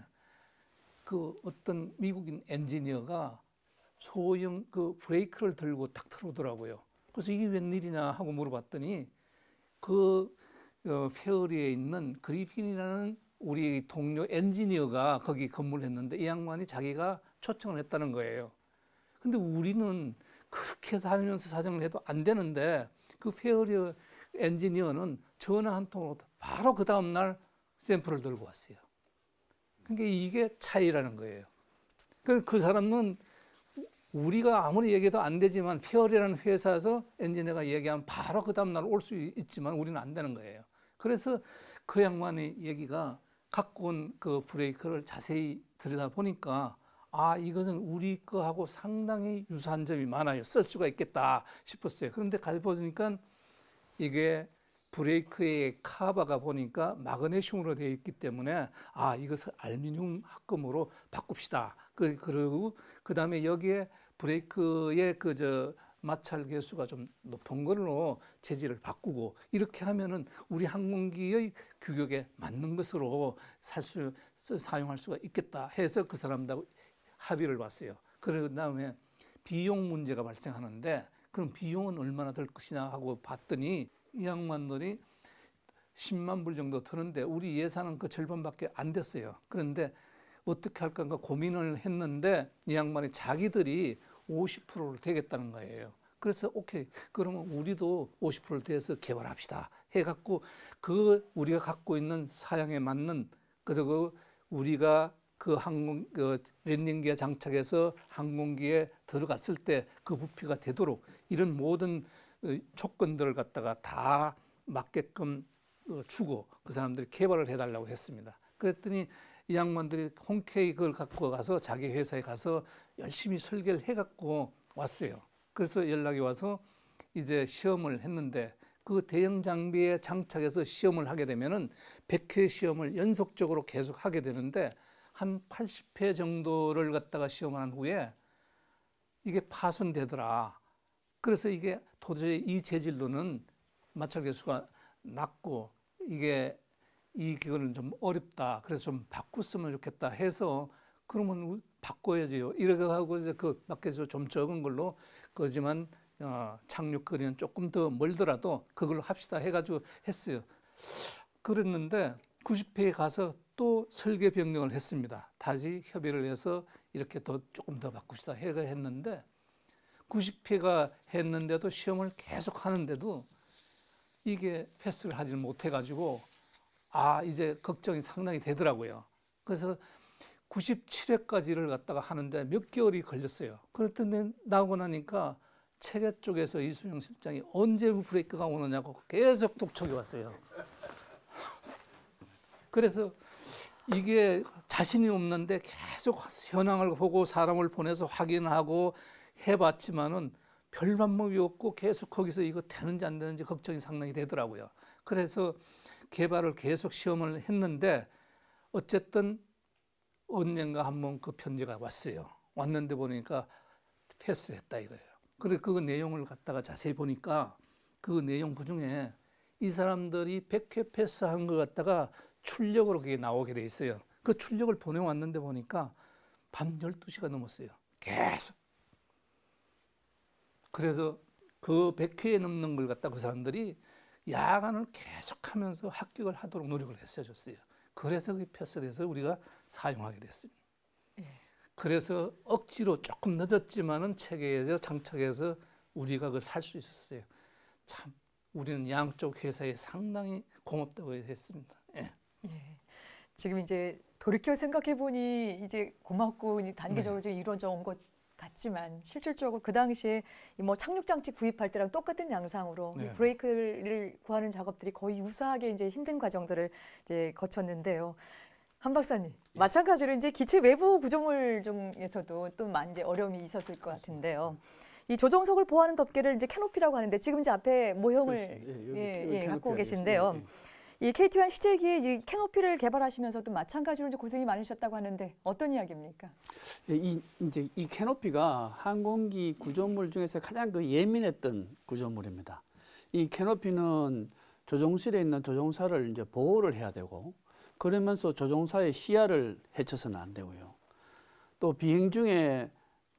그 어떤 미국인 엔지니어가 소형 그 브레이크를 들고 딱 들어오더라고요. 그래서 이게 웬일이냐 하고 물어봤더니 그 페어리에 있는 그리핀이라는 우리 동료 엔지니어가 거기 근무를 했는데 이 양반이 자기가 초청을 했다는 거예요. 근데 우리는 그렇게 다니면서 사정을 해도 안 되는데 그 페어리 엔지니어는 전화 한 통으로 바로 그 다음 날 샘플을 들고 왔어요. 그러니까 이게 차이라는 거예요. 그 사람은 우리가 아무리 얘기해도 안 되지만 페어리라는 회사에서 엔지니어가 얘기하면 바로 그 다음 날 올 수 있지만 우리는 안 되는 거예요. 그래서 그 양반의 얘기가 갖고 온 그 브레이크를 자세히 들여다보니까 이것은 우리 거하고 상당히 유사한 점이 많아요. 쓸 수가 있겠다 싶었어요. 그런데 가보니까 이게 브레이크의 카바가 보니까 마그네슘으로 되어 있기 때문에 이것을 알루미늄 합금으로 바꿉시다. 그리고 그 다음에 여기에 브레이크의 마찰 개수가 좀 높은 걸로 재질을 바꾸고 이렇게 하면은 우리 항공기의 규격에 맞는 것으로 사용할 수가 있겠다 해서 그 사람하고 합의를 봤어요. 그 다음에 비용 문제가 발생하는데 그럼 비용은 얼마나 들 것이냐 하고 봤더니 이 양반들이 10만 불 정도 드는데 우리 예산은 그 절반밖에 안 됐어요. 그런데 어떻게 할까 고민을 했는데 이 양반이 자기들이 50%를 대겠다는 거예요. 그래서 오케이, 그러면 우리도 50%를 대서 개발합시다 해갖고 그 우리가 갖고 있는 사양에 맞는, 그리고 우리가 그 랜딩기에 장착해서 항공기에 들어갔을 때 그 부피가 되도록 이런 모든 조건들을 갖다가 다 맞게끔 주고 그 사람들이 개발을 해달라고 했습니다. 그랬더니 이 양반들이 흔쾌히 그걸 갖고 가서 자기 회사에 가서 열심히 설계를 해갖고 왔어요. 그래서 연락이 와서 이제 시험을 했는데 그 대형 장비에 장착해서 시험을 하게 되면은 100회 시험을 연속적으로 계속 하게 되는데 한 80회 정도를 갖다가 시험을 한 후에 이게 파손되더라. 그래서 이게 도저히 이 재질로는 마찰 개수가 낮고 이게 이거는 좀 어렵다. 그래서 좀 바꿨으면 좋겠다 해서 그러면 바꿔야지요. 이렇게 하고 이제 그 밖에서 좀 적은 걸로 그지만 착륙거리는 조금 더 멀더라도 그걸로 합시다 해가지고 했어요. 그랬는데 90회에 가서 또 설계 변경을 했습니다. 다시 협의를 해서 이렇게 조금 더 바꿉시다 해가 했는데 90회가 했는데도 시험을 계속 하는데도 이게 패스를 하지 못해가지고 이제 걱정이 상당히 되더라고요. 그래서 97회까지를 갖다가 하는데 몇 개월이 걸렸어요. 그랬더니 나오고 나니까 체계 쪽에서 이순영 실장이 언제 브레이크가 오느냐고 계속 독촉이 왔어요. 그래서 이게 자신이 없는데 계속 현황을 보고 사람을 보내서 확인하고 해봤지만은 별 방법이 없고 계속 거기서 이거 되는지 안 되는지 걱정이 상당히 되더라고요. 그래서 개발을 계속 시험을 했는데 어쨌든 언젠가 한번 그 편지가 왔어요. 왔는데 보니까 패스했다 이거예요. 그래서 그 내용을 갖다가 자세히 보니까 그 내용 그중에 이 사람들이 100회 패스한 거 갖다가 출력으로 그게 나오게 돼 있어요. 그 출력을 보내왔는데 보니까 밤 12시가 넘었어요. 계속. 그래서 그 100회에 넘는 걸 갖다 그 사람들이 야간을 계속하면서 합격을 하도록 노력을 했어줬어요. 그래서 그게 패스돼서 우리가 사용하게 됐습니다. 그래서 억지로 조금 늦었지만은 체계에서 장착해서 우리가 그걸 살 수 있었어요. 참 우리는 양쪽 회사에 상당히 고맙다고 했습니다. 예.
지금 이제 돌이켜 생각해 보니 이제 고맙고 단계적으로 좀 이루어져 온 것 같지만 실질적으로 그 당시에 뭐 착륙 장치 구입할 때랑 똑같은 양상으로 이 브레이크를 구하는 작업들이 거의 유사하게 이제 힘든 과정들을 이제 거쳤는데요. 한 박사님, 마찬가지로 이제 기체 외부 구조물 중에서도 또 많은 어려움이 있었을 것 같은데요. 이 조종석을 보호하는 덮개를 이제 캐노피라고 하는데 지금 이제 앞에 모형을 갖고 계신데요. 이 KT1 시제기에 이 캐노피를 개발하시면서도 마찬가지로 이제 고생이 많으셨다고 하는데 어떤 이야기입니까?
이제 이 캐노피가 항공기 구조물 중에서 가장 예민했던 구조물입니다. 이 캐노피는 조종실에 있는 조종사를 이제 보호를 해야 되고 그러면서 조종사의 시야를 해쳐서는 안 되고요. 또 비행 중에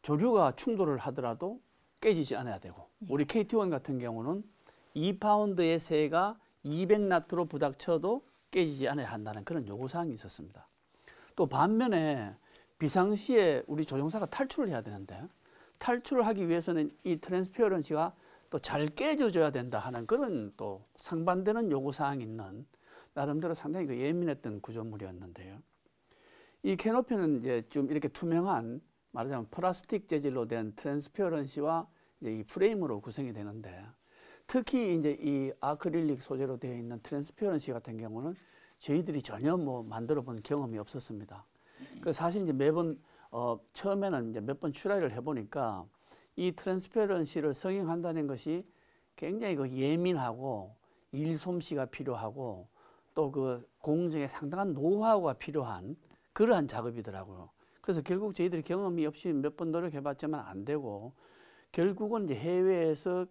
조류가 충돌을 하더라도 깨지지 않아야 되고 우리 KT1 같은 경우는 2파운드의 새가 200나트로 부닥쳐도 깨지지 않아야 한다는 그런 요구사항이 있었습니다. 또 반면에 비상시에 우리 조종사가 탈출을 해야 되는데 탈출을 하기 위해서는 이 트랜스피어런시가 또 잘 깨져줘야 된다 하는 그런 또 상반되는 요구사항이 있는 나름대로 상당히 예민했던 구조물이었는데요. 이 캐노피는 이제 좀 이렇게 투명한 말하자면 플라스틱 재질로 된 트랜스피어런시와 이제 이 프레임으로 구성이 되는데 특히 이제 이 아크릴릭 소재로 되어 있는 트랜스피어런시 같은 경우는 저희들이 전혀 만들어 본 경험이 없었습니다. 그 사실 이제 매번 처음에는 이제 몇 번 트라이를 해보니까 이 트랜스페런시를 성형한다는 것이 굉장히 예민하고 일솜씨가 필요하고 또 그 공정에 상당한 노하우가 필요한 그러한 작업이더라고요. 그래서 결국 저희들이 경험이 없이 몇 번 노력해봤지만 안 되고 결국은 이제 해외에서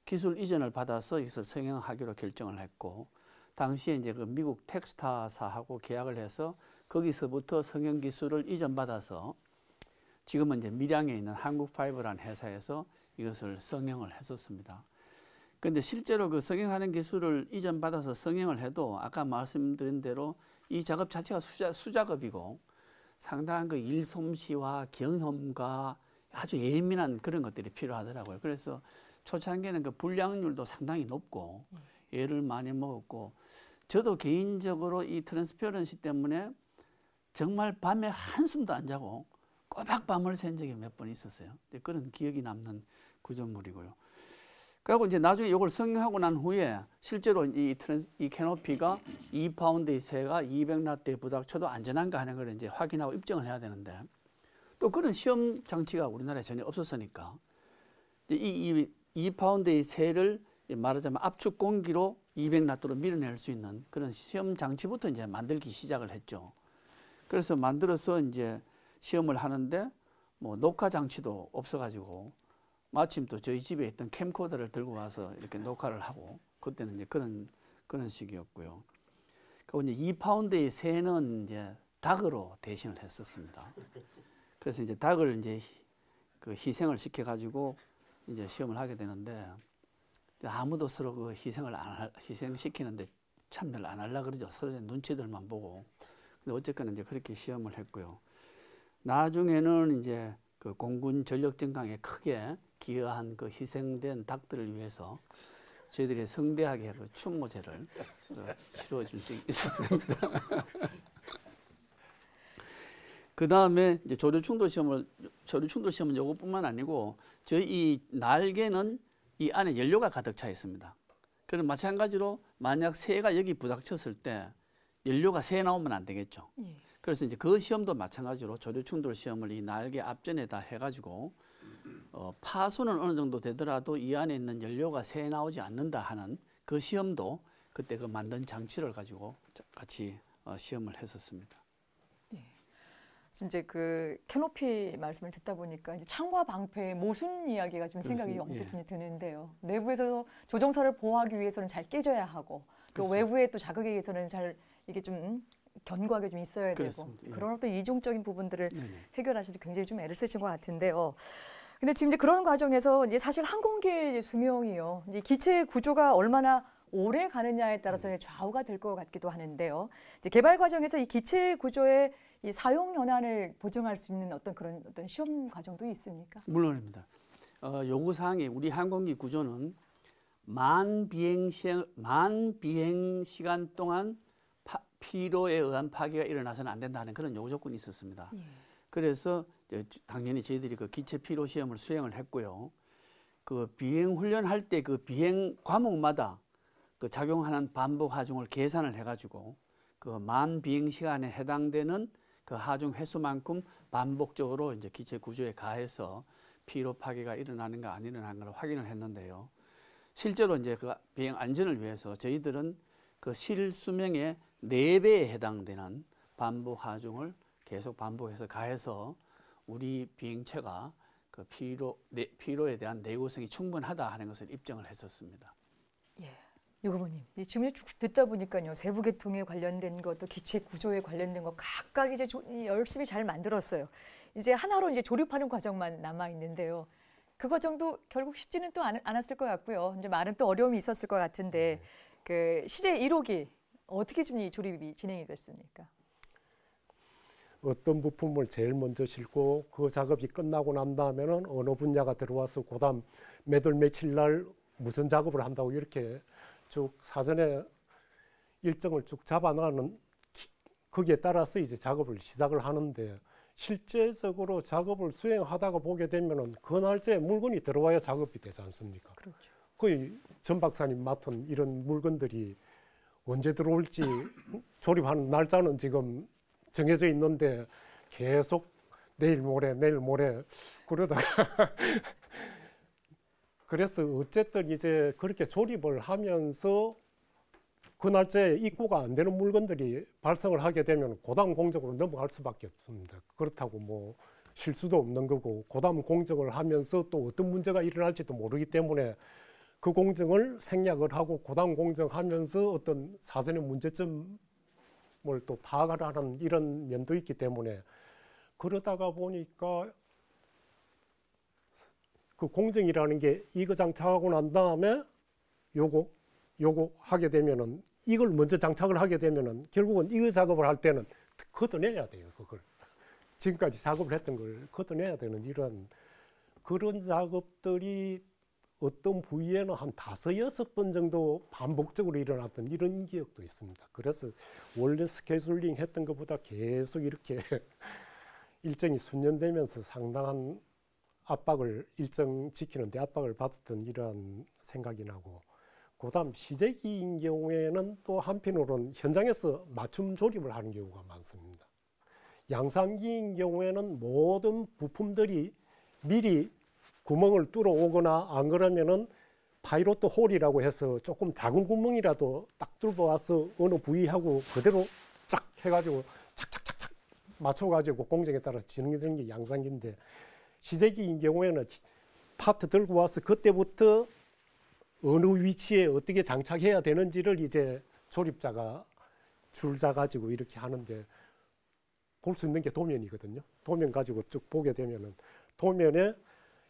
기술 이전을 받아서 이것을 성형하기로 결정을 했고 당시에 이제 그 미국 텍스타사하고 계약을 해서 거기서부터 성형 기술을 이전받아서 지금은 이제 밀양에 있는 한국파이버라는 회사에서 이것을 성형을 했었습니다. 그런데 실제로 그 성형하는 기술을 이전받아서 성형을 해도 아까 말씀드린 대로 이 작업 자체가 수작업이고 상당한 그 일솜씨와 경험과 아주 예민한 그런 것들이 필요하더라고요. 그래서 초창기에는 그 불량률도 상당히 높고 애를 많이 먹었고 저도 개인적으로 이 트랜스페런시 때문에 정말 밤에 한숨도 안 자고 꼬박 밤을 샌 적이 몇 번 있었어요. 그런 기억이 남는 구조물이고요. 그리고 이제 나중에 이걸 성형하고 난 후에 실제로 이 캐노피가 2파운드의 새가 200라트에 부닥쳐도 안전한가 하는 걸 이제 확인하고 입증을 해야 되는데 또 그런 시험 장치가 우리나라에 전혀 없었으니까 이 2파운드의 새를 말하자면 압축 공기로 200라트로 밀어낼 수 있는 그런 시험 장치부터 이제 만들기 시작을 했죠. 그래서 만들어서 이제 시험을 하는데 뭐 녹화 장치도 없어가지고 마침 또 저희 집에 있던 캠코더를 들고 와서 이렇게 녹화를 하고 그때는 이제 그런 시기였고요. 그리고 이제 2파운드의 새는 이제 닭으로 대신을 했었습니다. 그래서 이제 닭을 이제 그 희생을 시켜가지고 이제 시험을 하게 되는데 아무도 서로 그 희생시키는데 참여를 안 하려고 그러죠. 서로 눈치들만 보고. 근데 어쨌거나 이제 그렇게 시험을 했고요. 나중에는 이제 그 공군 전력 증강에 크게 기여한 그 희생된 닭들을 위해서 저희들이 성대하게 그 추모제를 치러줄 적이 있었습니다. 그 다음에 이제 조류충돌 시험은 이것뿐만 아니고 저희 이 날개는 이 안에 연료가 가득 차 있습니다. 그럼 마찬가지로 만약 새가 여기 부닥쳤을 때 연료가 새 나오면 안 되겠죠. 그래서 이제 그 시험도 마찬가지로 조류충돌 시험을 이 날개 앞전에다 해가지고 파손은 어느 정도 되더라도 이 안에 있는 연료가 새 나오지 않는다 하는 그 시험도 그때 그 만든 장치를 가지고 같이 시험을 했었습니다.
지금 이제 그 캐노피 말씀을 듣다 보니까 이제 창과 방패의 모순 이야기가 좀 생각이 언뜻 드는데요. 내부에서 조종사를 보호하기 위해서는 잘 깨져야 하고 또
그렇습니다.
외부의 또 자극에 의해서는 잘 이게 좀 견고하게 좀 있어야
그렇습니다.
되고 그런 어떤 이중적인 부분들을
네네.
해결하시는데 굉장히 좀 애를 쓰신 것 같은데요. 근데 지금 이제 그런 과정에서 이제 사실 항공기의 수명이요. 이제 기체 구조가 얼마나 오래 가느냐에 따라서 좌우가 될 것 같기도 하는데요. 이제 개발 과정에서 이 기체 구조의 이 사용 연한을 보증할 수 있는 어떤 그런 어떤 시험 과정도 있습니까?
물론입니다. 요구 사항이 우리 항공기 구조는 만 비행 시간 동안 피로에 의한 파괴가 일어나서는 안 된다는 그런 요구 조건이 있었습니다. 그래서 당연히 저희들이 그 기체 피로 시험을 수행을 했고요. 그 비행 훈련할 때 그 비행 과목마다 그 작용하는 반복 하중을 계산을 해가지고 그 만 비행 시간에 해당되는 그 하중 횟수만큼 반복적으로 이제 기체 구조에 가해서 피로 파괴가 일어나는가 안 일어나는가를 확인을 했는데요. 실제로 이제 그 비행 안전을 위해서 저희들은 그 실수명의 4배에 해당되는 반복 하중을 계속 반복해서 가해서 우리 비행체가 그 피로에 대한 내구성이 충분하다 하는 것을 입증을 했었습니다.
예. 유고모님, 지금 듣다 보니까요, 세부 계통에 관련된 것도 기체 구조에 관련된 것 각각 이제 열심히 잘 만들었어요. 이제 하나로 이제 조립하는 과정만 남아 있는데요. 그 과정도 결국 쉽지는 또 않았을 것 같고요. 이제 많은 또 어려움이 있었을 것 같은데 그 CJ 1호기 어떻게 좀 이 조립이 진행이 됐습니까?
어떤 부품을 제일 먼저 싣고 그 작업이 끝나고 난 다음에는 어느 분야가 들어와서 그다음 몇 월 며칠 날 무슨 작업을 한다고 이렇게 쭉 사전에 일정을 쭉 잡아나가는 거기에 따라서 이제 작업을 시작을 하는데 실제적으로 작업을 수행하다가 보게 되면은 그 날짜에 물건이 들어와야 작업이 되지 않습니까?
그렇죠.
거의 전 박사님 맡은 이런 물건들이 언제 들어올지 조립하는 날짜는 지금 정해져 있는데 계속 내일 모레 그러다가 그래서 어쨌든 이제 그렇게 조립을 하면서 그 날짜에 입고가 안 되는 물건들이 발생을 하게 되면 고다음 공정으로 넘어갈 수밖에 없습니다. 그렇다고 뭐 실수도 없는 거고 고다음 공정을 하면서 또 어떤 문제가 일어날지도 모르기 때문에 그 공정을 생략을 하고 고다음 공정하면서 어떤 사전의 문제점을 또 파악을 하는 이런 면도 있기 때문에 그러다가 보니까 그 공정이라는 게 이거 장착하고 난 다음에 요거 하게 되면은 이걸 먼저 장착을 하게 되면은 결국은 이거 작업을 할 때는 걷어내야 돼요. 그걸 지금까지 작업을 했던 걸 걷어내야 되는 이런 그런 작업들이 어떤 부위에는 한 5-6번 정도 반복적으로 일어났던 이런 기억도 있습니다. 그래서 원래 스케줄링 했던 것보다 계속 이렇게 일정이 순년되면서 상당한 압박을 일정 지키는데 압박을 받았던 이러한 생각이 나고, 그다음 시제기인 경우에는 또 한편으로는 현장에서 맞춤 조립을 하는 경우가 많습니다. 양산기인 경우에는 모든 부품들이 미리 구멍을 뚫어 오거나 안 그러면은 파이로트 홀이라고 해서 조금 작은 구멍이라도 딱 뚫어 와서 어느 부위하고 그대로 쫙 해가지고 착착착착 맞춰가지고 공정에 따라 진행되는 게 양산기인데, 시제기인 경우에는 파트 들고 와서 그때부터 어느 위치에 어떻게 장착해야 되는지를 이제 조립자가 줄 잡아가지고 이렇게 하는데, 볼 수 있는 게 도면이거든요. 도면 가지고 쭉 보게 되면은 도면에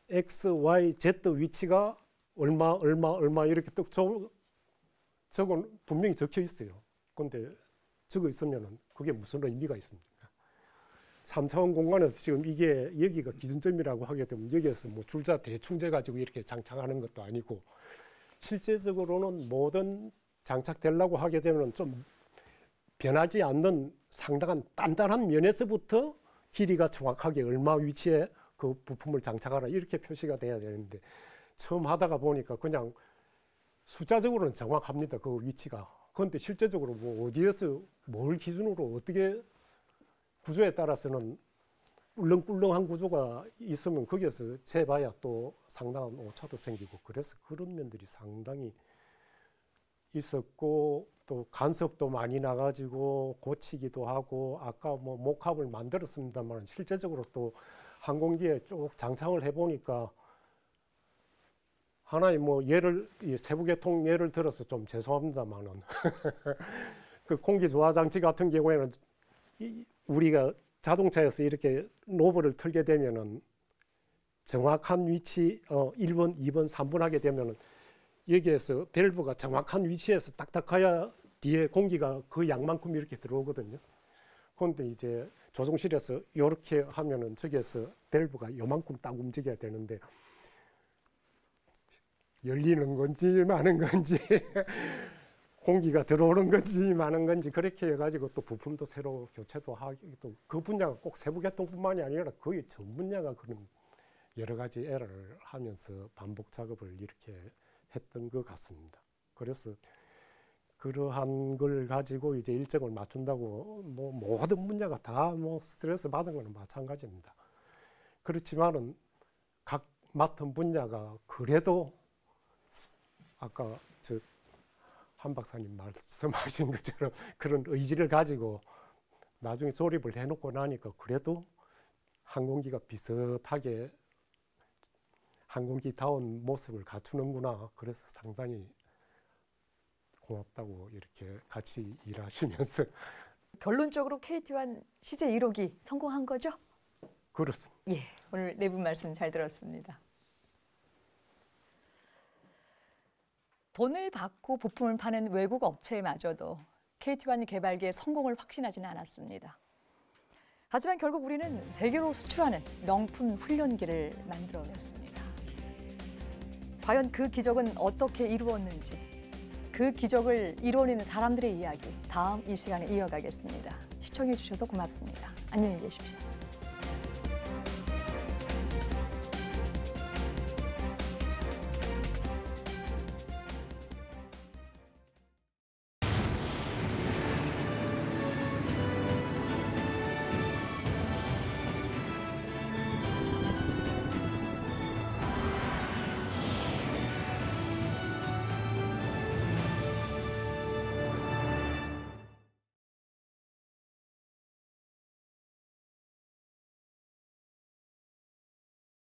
X, Y, Z 위치가 얼마 이렇게 딱 저건 분명히 적혀 있어요. 그런데 적어 있으면은 그게 무슨 의미가 있습니까? 3차원 공간에서 지금 이게 여기가 기준점이라고 하게 되면 여기에서 뭐 줄자 대충 재가지고 이렇게 장착하는 것도 아니고, 실제적으로는 모든 장착되려고 하게 되면 좀 변하지 않는 상당한 단단한 면에서부터 길이가 정확하게 얼마 위치에 그 부품을 장착하라 이렇게 표시가 돼야 되는데, 처음 하다가 보니까 그냥 숫자적으로는 정확합니다. 그 위치가. 그런데 실제적으로 뭐 어디에서 뭘 기준으로 어떻게 구조에 따라서는 울렁꿀렁한 구조가 있으면 거기에서 재봐야 또 상당한 오차도 생기고, 그래서 그런 면들이 상당히 있었고, 또 간섭도 많이 나가지고 고치기도 하고, 아까 뭐 목합을 만들었습니다만 실제적으로 또 항공기에 쭉 장착을 해보니까 하나의 뭐 예를 세부계통 예를 들어서 좀 죄송합니다만은 그 공기 조화 장치 같은 경우에는 우리가 자동차에서 이렇게 노브를 틀게 되면은 정확한 위치 1번, 2번, 3번 하게 되면은 여기에서 밸브가 정확한 위치에서 딱딱 가야 뒤에 공기가 그 양만큼 이렇게 들어오거든요. 그런데 이제 조종실에서 이렇게 하면은 저기에서 밸브가 요만큼 딱 움직여야 되는데 열리는 건지 마는 건지 공기가 들어오는 건지 마는 건지 그렇게 해가지고 또 부품도 새로 교체도 하기, 또 그 분야가 꼭 세부계통뿐만이 아니라 거의 전 분야가 그런 여러 가지 에러를 하면서 반복 작업을 이렇게 했던 것 같습니다. 그래서 그러한 걸 가지고 이제 일정을 맞춘다고 뭐 모든 분야가 다 뭐 스트레스 받은 거는 마찬가지입니다. 그렇지만은 각 맡은 분야가 그래도 아까 한 박사님 말씀하신 것처럼 그런 의지를 가지고 나중에 조립을 해놓고 나니까 그래도 항공기가 비슷하게 항공기다운 모습을 갖추는구나. 그래서 상당히 고맙다고 이렇게 같이 일하시면서
결론적으로 KT1 CJ 1호기 성공한 거죠?
그렇습니다.
예, 오늘 네 분 말씀 잘 들었습니다. 돈을 받고 부품을 파는 외국 업체마저도 KT1 개발기의 성공을 확신하지는 않았습니다. 하지만 결국 우리는 세계로 수출하는 명품 훈련기를 만들어냈습니다. 과연 그 기적은 어떻게 이루어졌는지, 그 기적을 이뤄내는 사람들의 이야기 다음 이 시간에 이어가겠습니다. 시청해 주셔서 고맙습니다. 안녕히 계십시오.